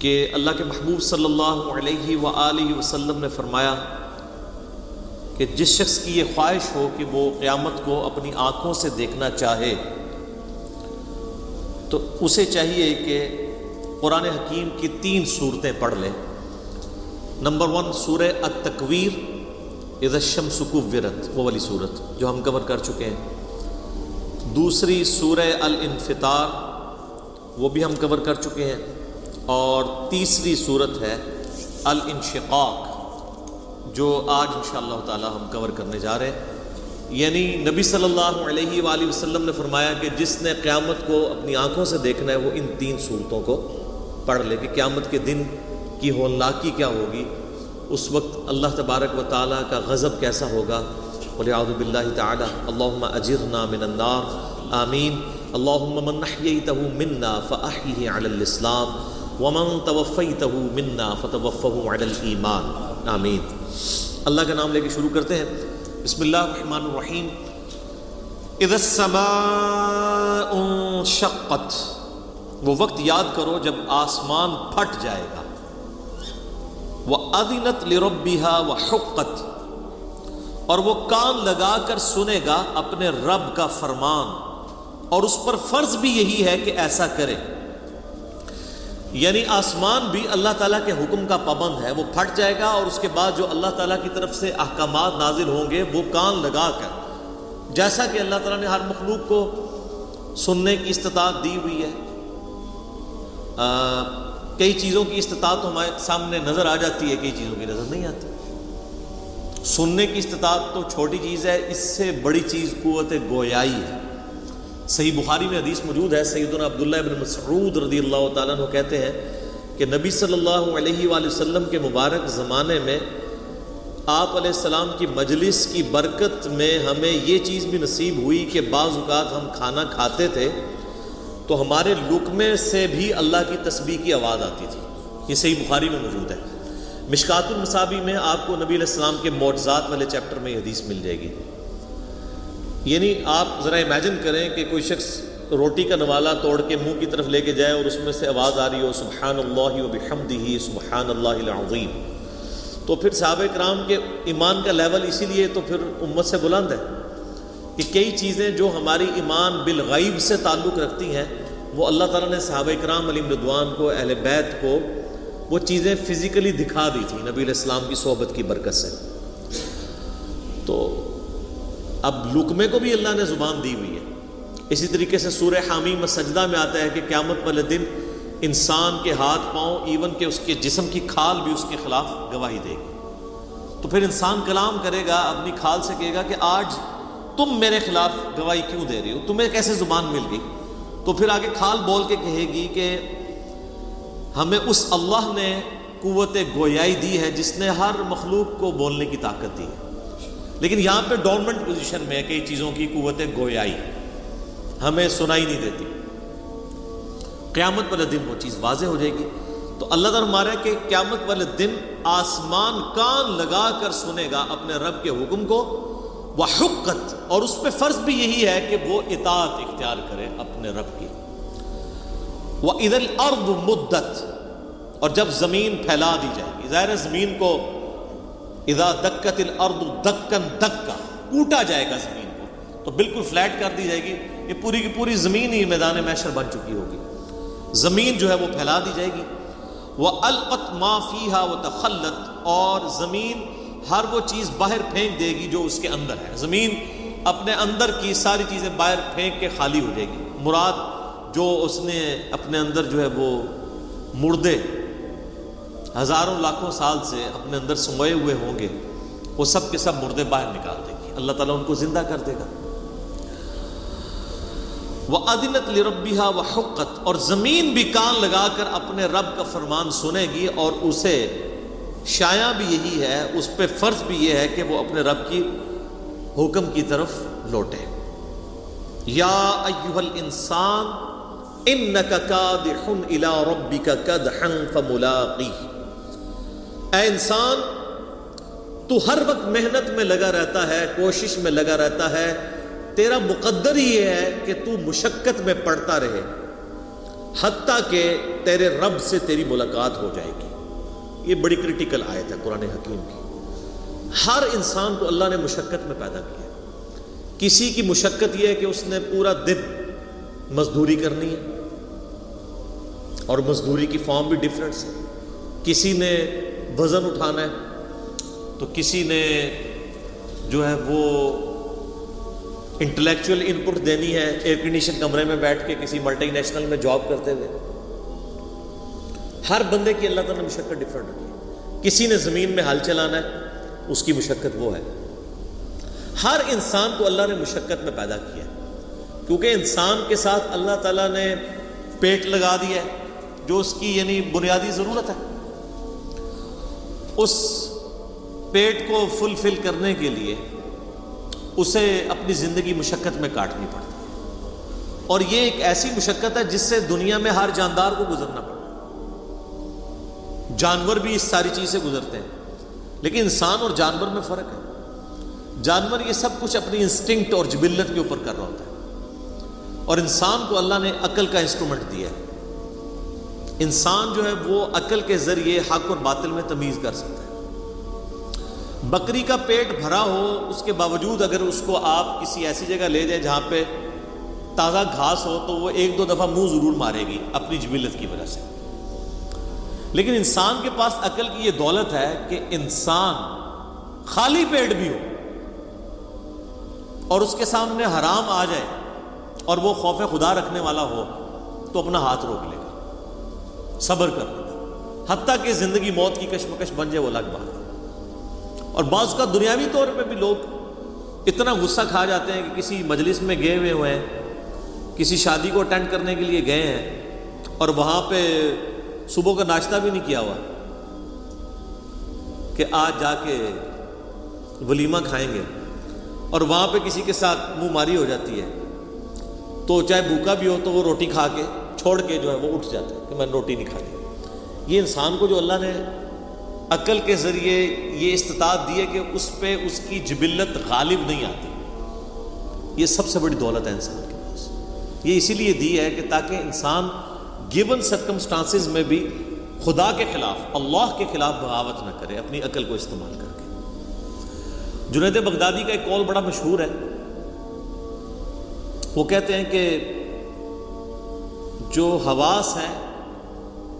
کہ اللہ کے محبوب صلی اللہ علیہ وآلہ وسلم نے فرمایا کہ جس شخص کی یہ خواہش ہو کہ وہ قیامت کو اپنی آنکھوں سے دیکھنا چاہے تو اسے چاہیے کہ قرآن حکیم کی 3 صورتیں پڑھ لیں۔ نمبر 1 سورہ التکویر، اذا الشمس کورت، وہ والی صورت جو ہم کور کر چکے ہیں۔ دوسری سورہ الانفطار، وہ بھی ہم کور کر چکے ہیں۔ اور تیسری صورت ہے الانشقاق، جو آج انشاءاللہ تعالی ہم کور کرنے جا رہے ہیں۔ یعنی نبی صلی اللہ علیہ وآلہ وسلم نے فرمایا کہ جس نے قیامت کو اپنی آنکھوں سے دیکھنا ہے وہ ان 3 صورتوں کو پڑھ لے کہ قیامت کے دن کی ہولناکی کیا ہوگی، اس وقت اللہ تبارک و تعالیٰ کا غضب کیسا ہوگا۔ وَلِعَوْذُ بِاللَّهِ تَعَالَى اللہم اجرنا من النار، آمین۔ اللہم من احییتہ منا فاحیہ علی الاسلام ومن توفیتہ منا فتوفہ علی الایمان، آمین۔ اللہ کا نام لے کے شروع کرتے ہیں۔ بسم اللہ الرحمن الرحیم۔ اذا السماء انشقت، وہ وقت یاد کرو جب آسمان پھٹ جائے گا۔ وَأَذِنَتْ لِرَبِّهَا وَحُقَّتْ، اور وہ کان لگا کر سنے گا اپنے رب کا فرمان، اور اس پر فرض بھی یہی ہے کہ ایسا کرے۔ یعنی آسمان بھی اللہ تعالیٰ کے حکم کا پابند ہے، وہ پھٹ جائے گا اور اس کے بعد جو اللہ تعالیٰ کی طرف سے احکامات نازل ہوں گے وہ کان لگا کر، جیسا کہ اللہ تعالیٰ نے ہر مخلوق کو سننے کی استطاعت دی ہوئی ہے۔ کئی چیزوں کی استطاعت ہمارے سامنے نظر آ جاتی ہے، کئی چیزوں کی نظر نہیں آتی۔ سننے کی استطاعت تو چھوٹی چیز ہے، اس سے بڑی چیز قوت گویائی ہے۔ صحیح بخاری میں حدیث موجود ہے، سیدنا عبداللہ ابن مسعود رضی اللہ تعالیٰ عنہ کہتے ہیں کہ نبی صلی اللہ علیہ وآلہ وسلم کے مبارک زمانے میں آپ علیہ السلام کی مجلس کی برکت میں ہمیں یہ چیز بھی نصیب ہوئی کہ بعض اوقات ہم کھانا کھاتے تھے تو ہمارے لقمے سے بھی اللہ کی تسبیح کی آواز آتی تھی۔ یہ صحیح بخاری میں موجود ہے۔ مشکات المصابیح میں آپ کو نبی علیہ السلام کے معجزات والے چیپٹر میں یہ حدیث مل جائے گی۔ یعنی آپ ذرا امیجن کریں کہ کوئی شخص روٹی کا نوالا توڑ کے منہ کی طرف لے کے جائے اور اس میں سے آواز آ رہی ہو سبحان اللہ وبحمدہ سبحان اللہ العظیم، تو پھر صحابہ کرام کے ایمان کا لیول اسی لیے تو پھر امت سے بلند ہے کہ کئی چیزیں جو ہماری ایمان بالغیب سے تعلق رکھتی ہیں وہ اللہ تعالیٰ نے صحابہ کرام علیہم رضوان کو، اہل بیت کو وہ چیزیں فزیکلی دکھا دی تھی نبی علیہ السلام کی صحبت کی برکت سے۔ تو اب لقمے کو بھی اللہ نے زبان دی ہوئی ہے۔ اسی طریقے سے سورہ حامیم السجدہ میں آتا ہے کہ قیامت والے دن انسان کے ہاتھ پاؤں، ایون کہ اس کے جسم کی کھال بھی اس کے خلاف گواہی دے گی۔ تو پھر انسان کلام کرے گا، اپنی کھال سے کہے گا کہ آج تم میرے خلاف گواہی کیوں دے رہی ہو، تمہیں کیسے زبان مل گئی؟ تو پھر آگے کھال بول کے کہے گی کہ ہمیں اس اللہ نے قوت گویائی دی ہے جس نے ہر مخلوق کو بولنے کی طاقت دی ہے، لیکن یہاں پہ ڈورمنٹ پوزیشن میں کئی چیزوں کی قوت گویائی ہمیں سنائی نہیں دیتی۔ قیامت والے دن وہ چیز واضح ہو جائے گی۔ تو اللہ تعالیٰ ہمارا کہ قیامت والے دن آسمان کان لگا کر سنے گا اپنے رب کے حکم کو، وحقت، اور اس پہ فرض بھی یہی ہے کہ وہ اطاعت اختیار کرے اپنے رب کی۔ وَإِذَا الْأَرْضُ مُدَّتْ، اور جب زمین پھیلا دی جائے گی، ظاہر ہے زمین کو اذا دکت الارض دکن دکا، کوٹا جائے گا زمین کو، تو بالکل فلیٹ کر دی جائے گی، یہ پوری کی پوری زمین ہی میدان محشر بن چکی ہوگی، زمین جو ہے وہ پھیلا دی جائے گی۔ وَأَلْقَتْ مَا فِيهَا وَتَخَلَّتْ، اور زمین ہر وہ چیز باہر پھینک دے گی جو اس کے اندر ہے، زمین اپنے اندر کی ساری چیزیں باہر پھینک کے خالی ہو جائے گی۔ مراد جو اس نے اپنے اندر جو ہے وہ مردے ہزاروں لاکھوں سال سے اپنے اندر سموئے ہوئے ہوں گے، وہ سب کے سب مردے باہر نکال دے گی، اللہ تعالیٰ ان کو زندہ کر دے گا۔ وَأَذِنَتْ لِرَبِّهَا وَحُقَّتْ، اور زمین بھی کان لگا کر اپنے رب کا فرمان سنے گی، اور اسے شایع بھی یہی ہے، اس پہ فرض بھی یہ ہے کہ وہ اپنے رب کی حکم کی طرف لوٹے۔ یا ایھا الانسان انک کادح الی ربک کدحا فملاقیہ، اے انسان تو ہر وقت محنت میں لگا رہتا ہے، کوشش میں لگا رہتا ہے، تیرا مقدر ہی یہ ہے کہ تو مشقت میں پڑتا رہے، حتیٰ کہ تیرے رب سے تیری ملاقات ہو جائے گی. یہ بڑی کرٹیکل آیت ہے قرآن حکیم کی. ہر انسان کو اللہ نے مشقت میں پیدا کیا. کسی کی مشقت یہ ہے کہ اس نے پورا دن مزدوری کرنی ہے، اور مزدوری کی فارم بھی ڈیفرنٹ ہے. کسی نے وزن اٹھانا ہے، تو کسی نے جو ہے وہ انٹلیکچوئل ان پٹ دینی ہے ایئر کنڈیشن کمرے میں بیٹھ کے کسی ملٹی نیشنل میں جاب کرتے ہوئے. ہر بندے کی اللہ تعالیٰ نے مشقت ڈفرینٹ رکھی ہے. کسی نے زمین میں ہل چلانا ہے، اس کی مشقت وہ ہے. ہر انسان کو اللہ نے مشقت میں پیدا کیا ہے، کیونکہ انسان کے ساتھ اللہ تعالیٰ نے پیٹ لگا دیا ہے جو اس کی یعنی بنیادی ضرورت ہے. اس پیٹ کو فلفل کرنے کے لیے اسے اپنی زندگی مشقت میں کاٹنی پڑتی ہے، اور یہ ایک ایسی مشقت ہے جس سے دنیا میں ہر جاندار کو گزرنا پڑتا ہے. جانور بھی اس ساری چیز سے گزرتے ہیں، لیکن انسان اور جانور میں فرق ہے. جانور یہ سب کچھ اپنی انسٹنکٹ اور جبلت کے اوپر کر رہا ہوتا ہے، اور انسان کو اللہ نے عقل کا انسٹرومنٹ دیا ہے. انسان جو ہے وہ عقل کے ذریعے حق اور باطل میں تمیز کر سکتا ہے. بکری کا پیٹ بھرا ہو، اس کے باوجود اگر اس کو آپ کسی ایسی جگہ لے جائیں جہاں پہ تازہ گھاس ہو تو وہ ایک دو دفعہ منہ ضرور مارے گی اپنی جبلت کی وجہ سے. لیکن انسان کے پاس عقل کی یہ دولت ہے کہ انسان خالی پیٹ بھی ہو اور اس کے سامنے حرام آ جائے اور وہ خوف خدا رکھنے والا ہو تو اپنا ہاتھ روک لے گا، صبر کر لے گا، حتیٰ کہ زندگی موت کی کشمکش بن جائے وہ الگ بات ہے. اور بعض کا دنیاوی طور پہ بھی لوگ اتنا غصہ کھا جاتے ہیں کہ کسی مجلس میں گئے ہوئے ہیں، کسی شادی کو اٹینڈ کرنے کے لیے گئے ہیں، اور وہاں پہ صبح کا ناشتہ بھی نہیں کیا ہوا کہ آج جا کے ولیمہ کھائیں گے، اور وہاں پہ کسی کے ساتھ منہ ماری ہو جاتی ہے تو چاہے بھوکا بھی ہو تو وہ روٹی کھا کے چھوڑ کے جو ہے وہ اٹھ جاتا ہے کہ میں روٹی نہیں کھانی. یہ انسان کو جو اللہ نے عقل کے ذریعے یہ استطاعت دی ہے کہ اس پہ اس کی جبلت غالب نہیں آتی. یہ سب سے بڑی دولت ہے انسان کے پاس. یہ اسی لیے دی ہے کہ تاکہ انسان گیون سرکمسٹانسز میں بھی خدا کے خلاف، اللہ کے خلاف بغاوت نہ کرے اپنی عقل کو استعمال کر کے. جنید بغدادی کا ایک قول بڑا مشہور ہے. وہ کہتے ہیں کہ جو حواس ہیں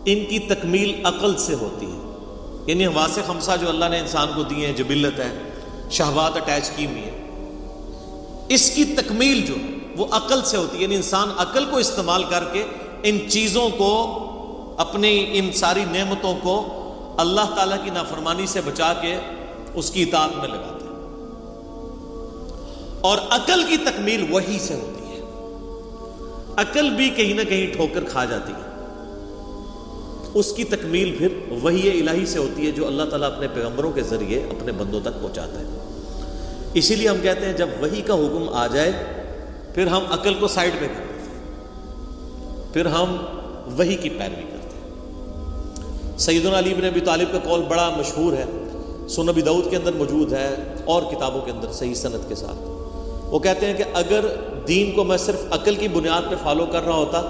ان کی تکمیل عقل سے ہوتی ہے. یعنی حواس خمسہ جو اللہ نے انسان کو دیے ہیں، جبلت ہے، شہوات اٹیچ کی ہوئی ہے، اس کی تکمیل جو وہ عقل سے ہوتی ہے. یعنی انسان عقل کو استعمال کر کے ان چیزوں کو، اپنی ان ساری نعمتوں کو اللہ تعالیٰ کی نافرمانی سے بچا کے اس کی اطاعت میں لگاتا ہے. اور عقل کی تکمیل وحی سے ہوتی ہے. عقل بھی کہیں نہ کہیں ٹھوکر کھا جاتی ہے، اس کی تکمیل پھر وحی الہی سے ہوتی ہے جو اللہ تعالیٰ اپنے پیغمبروں کے ذریعے اپنے بندوں تک پہنچاتا ہے. اسی لیے ہم کہتے ہیں جب وحی کا حکم آ جائے پھر ہم عقل کو سائڈ پہ کر دیتے ہیں، پھر ہم وحی کی پیروی کرتے ہیں. سیدنا علی بن ابی طالب کا قول بڑا مشہور ہے، سنن ابی داؤد کے اندر موجود ہے اور کتابوں کے اندر صحیح سند کے ساتھ. وہ کہتے ہیں کہ اگر دین کو میں صرف عقل کی بنیاد پہ فالو کر رہا ہوتا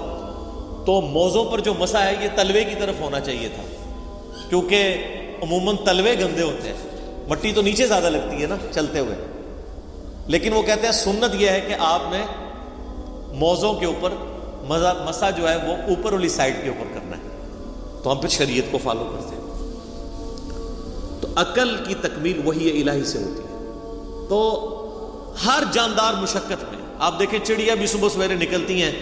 تو موضوع پر جو مسا ہے یہ تلوے کی طرف ہونا چاہیے تھا، کیونکہ عموماً تلوے گندے ہوتے ہیں، مٹی تو نیچے زیادہ لگتی ہے نا چلتے ہوئے. لیکن وہ کہتے ہیں سنت یہ ہے کہ آپ نے موضوع کے اوپر مسا جو ہے وہ اوپر والی سائڈ کے اوپر کرنا ہے. تو ہم پھر شریعت کو فالو کرتے ہیں. تو عقل کی تکمیل وحی الہی سے ہوتی ہے. تو ہر جاندار مشقت میں، آپ دیکھیں چڑیا بھی صبح سویرے نکلتی ہیں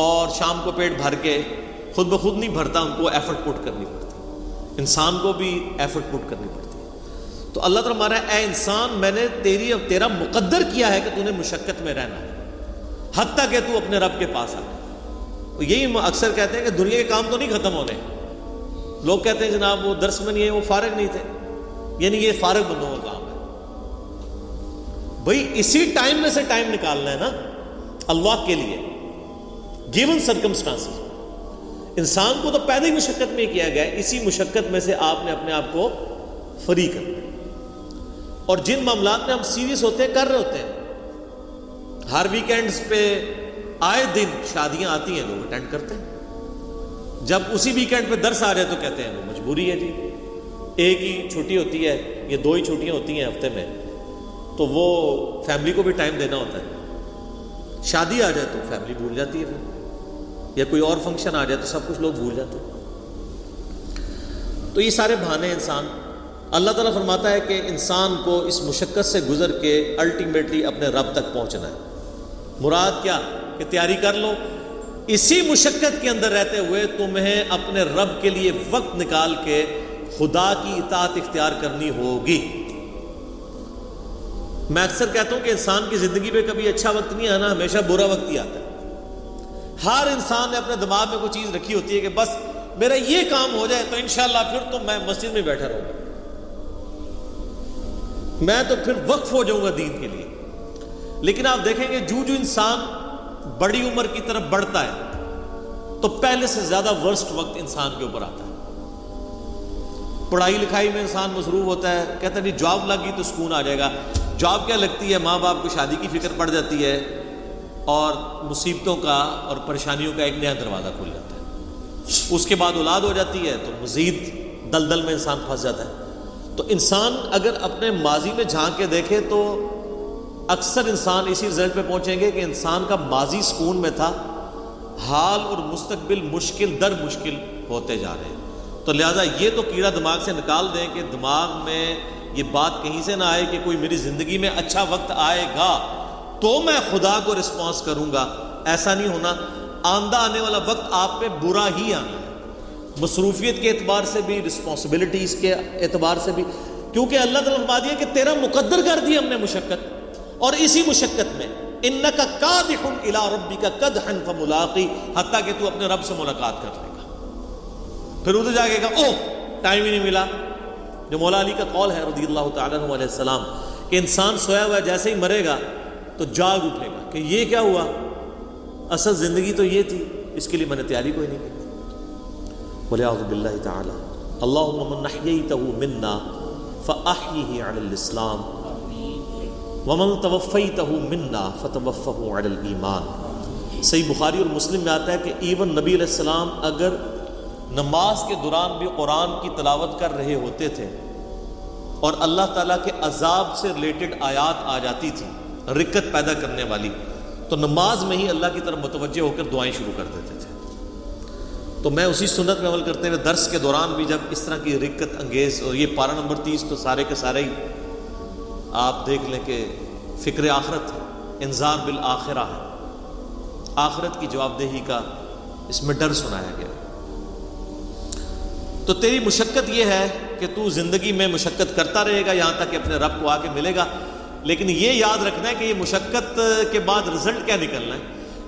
اور شام کو پیٹ بھر کے خود بخود نہیں بھرتا، ان کو ایفرٹ پٹ کرنی پڑتی. انسان کو بھی ایفرٹ پٹ کرنی پڑتی ہے. تو اللہ تعالیٰ ہمارا اے انسان میں نے تیرا مقدر کیا ہے کہ تو نے مشقت میں رہنا ہے حتیٰ کہ تو اپنے رب کے پاس آ. یہی اکثر کہتے ہیں کہ دنیا کے کام تو نہیں ختم ہونے. لوگ کہتے ہیں جناب وہ درس میں نہیں ہے، وہ فارغ نہیں تھے. یعنی یہ فارغ بندوں کا کام ہے. بھئی اسی ٹائم میں سے ٹائم نکالنا ہے نا اللہ کے لیے، گیون سرکمسٹانسز. انسان کو تو پیدا ہی مشقت میں کیا گیا ہے، اسی مشقت میں سے آپ نے اپنے آپ کو فری کرنا. اور جن معاملات میں ہم سیریس ہوتے ہیں کر رہے ہوتے ہیں، ہر ویکینڈز پہ آئے دن شادیاں آتی ہیں، لوگ اٹینڈ کرتے ہیں. جب اسی ویکینڈ پہ درس آ جائے تو کہتے ہیں وہ مجبوری ہے جی، ایک ہی چھٹی ہوتی ہے یا 2 ہی چھٹیاں ہوتی ہیں ہفتے میں، تو وہ فیملی کو بھی ٹائم دینا ہوتا ہے۔ شادی آ جائے تو فیملی بھول جاتی ہے پھر، یا کوئی اور فنکشن آ جائے تو سب کچھ لوگ بھول جاتے ہیں۔ تو یہ سارے بہانے انسان، اللہ تعالیٰ فرماتا ہے کہ انسان کو اس مشقت سے گزر کے الٹیمیٹلی اپنے رب تک پہنچنا ہے۔ مراد کیا کہ تیاری کر لو، اسی مشقت کے اندر رہتے ہوئے تمہیں اپنے رب کے لیے وقت نکال کے خدا کی اطاعت اختیار کرنی ہوگی۔ میں اکثر کہتا ہوں کہ انسان کی زندگی میں کبھی اچھا وقت نہیں آنا، ہمیشہ برا وقت ہی آتا ہے۔ ہر انسان نے اپنے دماغ میں کوئی چیز رکھی ہوتی ہے کہ بس میرا یہ کام ہو جائے تو انشاءاللہ پھر تو میں مسجد میں بیٹھا رہوں گا، میں تو پھر وقف ہو جاؤں گا دین کے لیے۔ لیکن آپ دیکھیں گے جو انسان بڑی عمر کی طرف بڑھتا ہے تو پہلے سے زیادہ ورسٹ وقت انسان کے اوپر آتا ہے۔ پڑھائی لکھائی میں انسان مصروف ہوتا ہے، کہتا ہے نہیں جاب لگ گئی تو سکون آ جائے گا۔ جاب کیا لگتی ہے، ماں باپ کو شادی کی فکر پڑ جاتی ہے اور مصیبتوں کا اور پریشانیوں کا ایک نیا دروازہ کھل جاتا ہے۔ اس کے بعد اولاد ہو جاتی ہے تو مزید دلدل میں انسان پھنس جاتا ہے۔ تو انسان اگر اپنے ماضی میں جھانک کے دیکھے تو اکثر انسان اسی رزلٹ پہ پہنچیں گے کہ انسان کا ماضی سکون میں تھا، حال اور مستقبل مشکل در مشکل ہوتے جا رہے ہیں۔ تو لہٰذا یہ تو کیڑا دماغ سے نکال دیں کہ دماغ میں یہ بات کہیں سے نہ آئے کہ کوئی میری زندگی میں اچھا وقت آئے گا تو میں خدا کو رسپانس کروں گا۔ ایسا نہیں ہونا، آندہ آنے والا وقت آپ پہ برا ہی آنا ہے، مصروفیت کے اعتبار سے بھی، رسپانسبلٹیز کے اعتبار سے بھی، کیونکہ اللہ تعالیٰ نے فرما دیا کہ تیرا مقدر کر دی ہم نے مشقت، اور اسی مشقت میں انک کادح الی ربک کدحا فملاقی، حتیٰ کہ تو اپنے رب سے ملاقات کر لے گا۔ پھر ادھر جا کے کہا اوہ ٹائم ہی نہیں ملا، جو مولا علی کا قول ہے رضی اللہ تعالیٰ عنہ علیہ السلام کہ انسان سویا ہوا جیسے ہی مرے گا تو جاگ اٹھے گا کہ یہ کیا ہوا، اصل زندگی تو یہ تھی، اس کے لیے میں نے تیاری کوئی نہیں کی۔ ولیعوذ باللہ تعالی اللہم من احییتہ منا فاحیہ علی الاسلام ومن توفیتہ منا فتوفہ علی الایمان۔ صحیح بخاری اور مسلم میں آتا ہے کہ ایون نبی علیہ السلام اگر نماز کے دوران بھی قرآن کی تلاوت کر رہے ہوتے تھے اور اللہ تعالیٰ کے عذاب سے ریلیٹڈ آیات آ جاتی تھی رکت پیدا کرنے والی، تو نماز میں ہی اللہ کی طرف متوجہ ہو کر دعائیں شروع کر دیتے تھے۔ تو میں اسی سنت میں عمل کرتے ہوئے درس کے دوران بھی جب اس طرح کی رکت انگیز، اور یہ پارہ نمبر 30 تو سارے کے سارے ہی آپ دیکھ لیں کہ فکر آخرت ہے، انذار بالآخرہ ہے، آخرت کی جواب دہی کا اس میں ڈر سنایا گیا۔ تو تیری مشقت یہ ہے کہ تو زندگی میں مشقت کرتا رہے گا یہاں تک کہ اپنے رب کو آ کے ملے گا، لیکن یہ یاد رکھنا ہے کہ یہ مشقت کے بعد رزلٹ کیا نکلنا ہے۔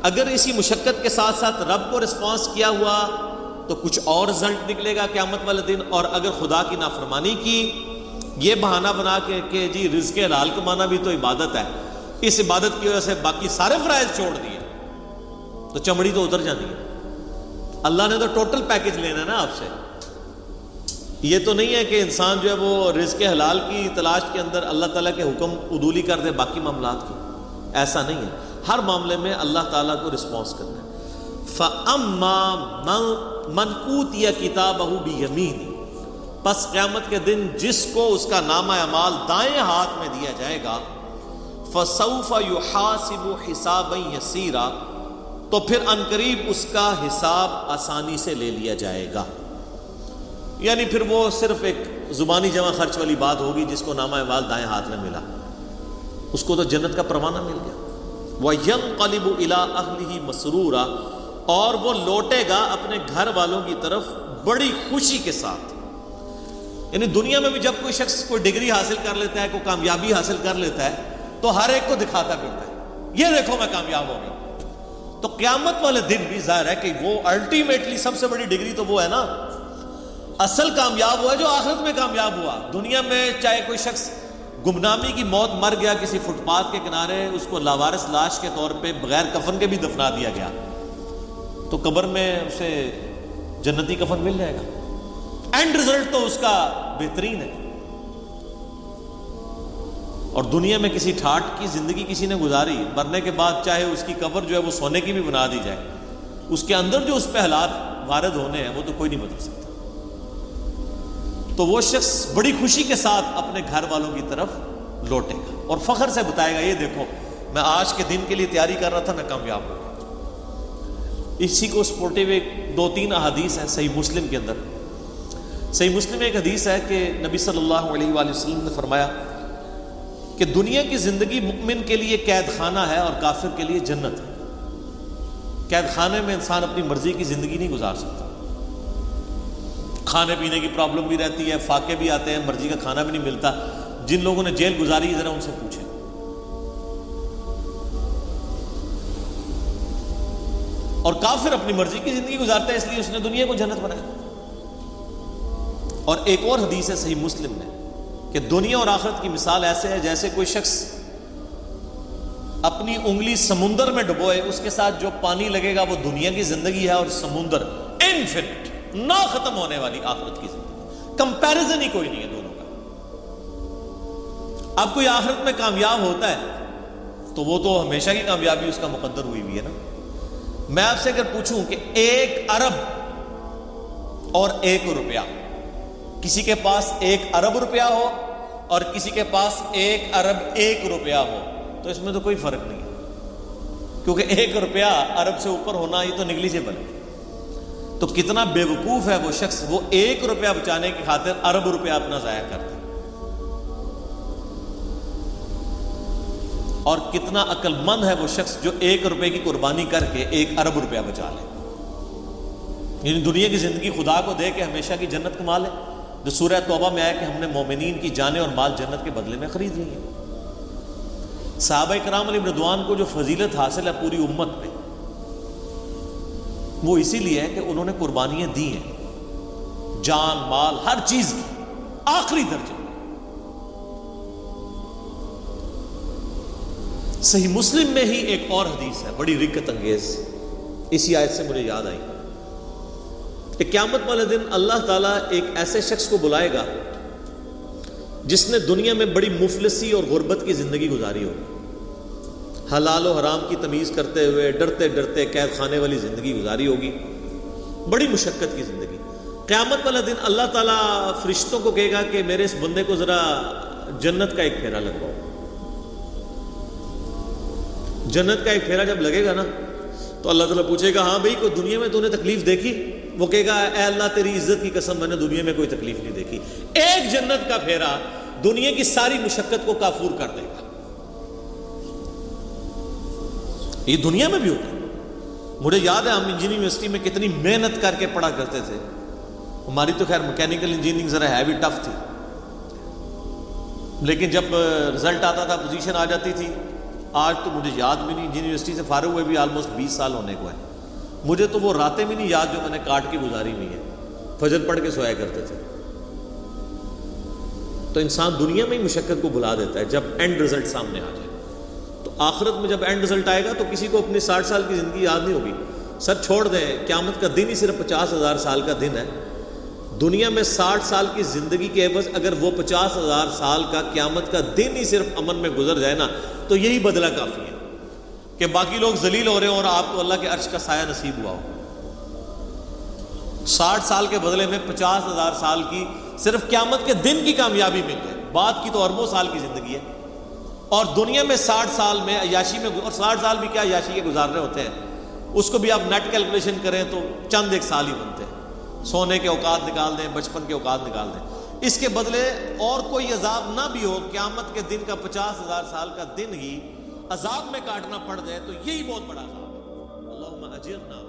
اگر اسی مشقت کے ساتھ ساتھ رب کو رسپانس کیا ہوا تو کچھ اور رزلٹ نکلے گا قیامت والے دن، اور اگر خدا کی نافرمانی کی یہ بہانہ بنا کے کہ جی رزق حلال کمانا بھی تو عبادت ہے، اس عبادت کی وجہ سے باقی سارے فرائض چھوڑ دیے، تو چمڑی تو اتر جانی ہے۔ اللہ نے تو ٹوٹل پیکج لینا ہے نا آپ سے۔ یہ تو نہیں ہے کہ انسان جو ہے وہ رزق حلال کی تلاش کے اندر اللہ تعالیٰ کے حکم عدولی کر دے باقی معاملات کی، ایسا نہیں ہے۔ ہر معاملے میں اللہ تعالیٰ کو رسپانس کرنا ہے۔ فَأَمَّا مَنْ أُوتِيَ كِتَابَهُ بِيَمِينِهِ، پس قیامت کے دن جس کو اس کا نامہ اعمال دائیں ہاتھ میں دیا جائے گا، فَسَوْفَ يُحَاسِبُ حِسَابًا يَسِيرًا، تو پھر عنقریب اس کا حساب آسانی سے لے لیا جائے گا۔ یعنی پھر وہ صرف ایک زبانی جمع خرچ والی بات ہوگی، جس کو نامہ اعمال دائیں ہاتھ میں ملا اس کو تو جنت کا پروانہ مل گیا۔ وَيَنْقَلِبُ إِلَىٰ أَهْلِهِ مَسْرُورًا، اور وہ لوٹے گا اپنے گھر والوں کی طرف بڑی خوشی کے ساتھ۔ یعنی دنیا میں بھی جب کوئی شخص کوئی ڈگری حاصل کر لیتا ہے، کوئی کامیابی حاصل کر لیتا ہے، تو ہر ایک کو دکھاتا پھرتا ہے یہ دیکھو میں کامیاب ہو گیا۔ تو قیامت والے دن بھی ظاہر ہے کہ وہ الٹیمیٹلی سب سے بڑی ڈگری تو وہ ہے نا، اصل کامیاب ہوا جو آخرت میں کامیاب ہوا۔ دنیا میں چاہے کوئی شخص گمنامی کی موت مر گیا کسی فٹ پاتھ کے کنارے، اس کو لاوارث لاش کے طور پہ بغیر کفن کے بھی دفنا دیا گیا، تو قبر میں اسے جنتی کفن مل جائے گا، اینڈ رزلٹ تو اس کا بہترین ہے۔ اور دنیا میں کسی ٹھاٹ کی زندگی کسی نے گزاری، مرنے کے بعد چاہے اس کی قبر جو ہے وہ سونے کی بھی بنا دی جائے، اس کے اندر جو اس پہ حالات وارد ہونے ہیں وہ تو کوئی نہیں بدل سکتا. تو وہ شخص بڑی خوشی کے ساتھ اپنے گھر والوں کی طرف لوٹے گا اور فخر سے بتائے گا, یہ دیکھو میں آج کے دن کے لیے تیاری کر رہا تھا, میں کامیاب ہو گیا. اسی کو سپورٹے ہوئے 2-3 احادیث ہیں صحیح مسلم کے اندر. صحیح مسلم میں ایک حدیث ہے کہ نبی صلی اللہ علیہ وآلہ وسلم نے فرمایا کہ دنیا کی زندگی مومن کے لیے قید خانہ ہے اور کافر کے لیے جنت ہے. قید خانے میں انسان اپنی مرضی کی زندگی نہیں گزار سکتا, کھانے پینے کی پرابلم بھی رہتی ہے, فاقے بھی آتے ہیں, مرضی کا کھانا بھی نہیں ملتا. جن لوگوں نے جیل گزاری ذرا ان سے پوچھیں. اور کافر اپنی مرضی کی زندگی گزارتا ہے, اس لیے اس نے دنیا کو جنت بنایا. اور ایک اور حدیث ہے صحیح مسلم میں کہ دنیا اور آخرت کی مثال ایسے ہے جیسے کوئی شخص اپنی انگلی سمندر میں ڈبوئے, اس کے ساتھ جو پانی لگے گا وہ دنیا کی زندگی ہے, اور سمندر انفینٹ نہ ختم ہونے والی آخرت کی زندگی. کمپیریزن ہی کوئی نہیں ہے دونوں کا. اب کوئی آخرت میں کامیاب ہوتا ہے تو وہ تو ہمیشہ کی کامیابی اس کا مقدر ہوئی ہوئی ہے نا. میں آپ سے اگر پوچھوں کہ 1 ارب اور 1 روپیہ, کسی کے پاس 1 ارب روپیہ ہو اور کسی کے پاس 1 ارب 1 روپیہ ہو, تو اس میں تو کوئی فرق نہیں ہے, کیونکہ 1 روپیہ ارب سے اوپر ہونا یہ تو نیگلیجیبل ہے. تو کتنا بے وقوف ہے وہ شخص, وہ 1 روپیہ بچانے کی خاطر ارب روپیہ اپنا ضائع کرتا ہے. اور کتنا عقل مند ہے وہ شخص جو 1 روپے کی قربانی کر کے 1 ارب روپیہ بچا لے. یعنی دنیا کی زندگی خدا کو دے کے ہمیشہ کی جنت کما لے, جو سورہ توبہ میں آیا کہ ہم نے مومنین کی جانیں اور مال جنت کے بدلے میں خرید لی ہیں. صحابہ کرام علیہ رضوان کو جو فضیلت حاصل ہے پوری امت پہ, وہ اسی لیے ہے کہ انہوں نے قربانیاں دی ہیں, جان مال ہر چیز کی آخری درجے. صحیح مسلم میں ہی ایک اور حدیث ہے بڑی رکت انگیز, اسی آیت سے مجھے یاد آئی کہ قیامت والے دن اللہ تعالیٰ ایک ایسے شخص کو بلائے گا جس نے دنیا میں بڑی مفلسی اور غربت کی زندگی گزاری ہو, حلال و حرام کی تمیز کرتے ہوئے ڈرتے ڈرتے قید خانے والی زندگی گزاری ہوگی, بڑی مشقت کی زندگی. قیامت والا دن اللہ تعالیٰ فرشتوں کو کہے گا کہ میرے اس بندے کو ذرا جنت کا ایک پھیرا لگواؤ. جنت کا ایک پھیرا جب لگے گا نا تو اللہ تعالیٰ پوچھے گا ہاں بھائی کوئی دنیا میں تو نے تکلیف دیکھی؟ وہ کہے گا اے اللہ تیری عزت کی قسم میں نے دنیا میں کوئی تکلیف نہیں دیکھی. ایک جنت کا پھیرا دنیا کی ساری مشقت کو کافور کر دے گا. یہ دنیا میں بھی ہوتا ہے. مجھے یاد ہے ہم انجینئرنگ یونیورسٹی میں کتنی محنت کر کے پڑھا کرتے تھے. ہماری تو خیر میکینیکل انجینئرنگ ذرا ہے بھی ٹف تھی, لیکن جب رزلٹ آتا تھا پوزیشن آ جاتی تھی. آج تو مجھے یاد بھی نہیں, انجینئرنگ یونیورسٹی سے فارغ ہوئے بھی آلموسٹ 20 سال ہونے کو ہے, مجھے تو وہ راتیں بھی نہیں یاد جو میں نے کاٹ کے گزاری ہوئی ہیں. فجر پڑھ کے سویا کرتے تھے. تو انسان دنیا میں ہی مشقت کو بھلا دیتا ہے جب اینڈ رزلٹ سامنے آ جائے. تو آخرت میں جب اینڈ رزلٹ آئے گا تو کسی کو اپنی 60 سال کی زندگی یاد نہیں ہوگی. سر چھوڑ دیں, قیامت کا دن ہی صرف 50,000 سال کا دن ہے. دنیا میں 60 سال کی زندگی کے عوض اگر وہ 50,000 سال کا قیامت کا دن ہی صرف امن میں گزر جائے نا تو یہی بدلہ کافی ہے کہ باقی لوگ ذلیل ہو رہے ہوں اور آپ کو اللہ کے عرش کا سایہ نصیب ہوا ہو. 60 سال کے بدلے میں 50,000 سال کی صرف قیامت کے دن کی کامیابی مل جائے. بعد کی تو اربوں سال کی زندگی ہے, اور دنیا میں 60 سال میں عیاشی میں, اور 60 سال بھی کیا عیاشی کے گزارنے ہوتے ہیں, اس کو بھی آپ نیٹ کیلکولیشن کریں تو چند ایک سال ہی بنتے ہیں. سونے کے اوقات نکال دیں, بچپن کے اوقات نکال دیں. اس کے بدلے اور کوئی عذاب نہ بھی ہو, قیامت کے دن کا 50,000 سال کا دن ہی عذاب میں کاٹنا پڑ جائے تو یہی بہت بڑا عذاب ہے. اللہم اجرنا